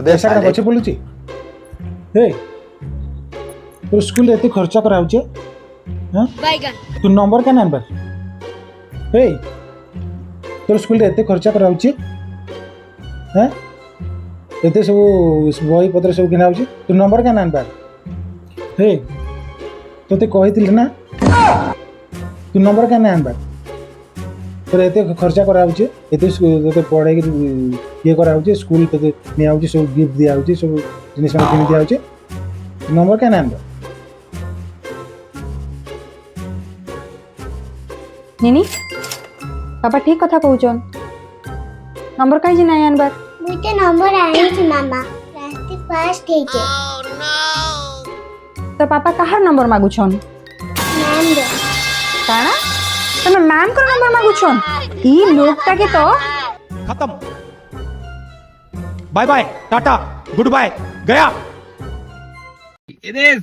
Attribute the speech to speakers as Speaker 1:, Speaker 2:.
Speaker 1: अबे
Speaker 2: पैसा
Speaker 1: साले,
Speaker 2: गचे बोलुची हे तो स्कूल रे एते खर्चा कराउचे हां तू नंबर क्या नंबर हे तो स्कूल रे एते खर्चा कराउचे हां एते सब बही पत्र सब किनाउचे तू नंबर क्या नंबर हे तोते कहिथिल ना तू नंबर क्या नंबर तोर एते खर्चा कराउचे एते तोते पढ़े ये कराउचे स्कूल तोते नियाउचे सब गिफ्ट दियाउचे सब जिनिस में किन दियाउचे नंबर क्या नंबर
Speaker 3: निनी पापा ठीक कथा कहउछन नंबर काहे जे नाही आनबार
Speaker 4: मुझे नंबर आई थी मामा रास्ते फर्स्ट है के
Speaker 3: तो पापा कहार नंबर मागुछन
Speaker 4: मैम दो
Speaker 3: काना तमे मैम को नंबर मागुछन ई लोकटा के तो
Speaker 5: खत्म बाय बाय टाटा गुड बाय गया
Speaker 6: अरे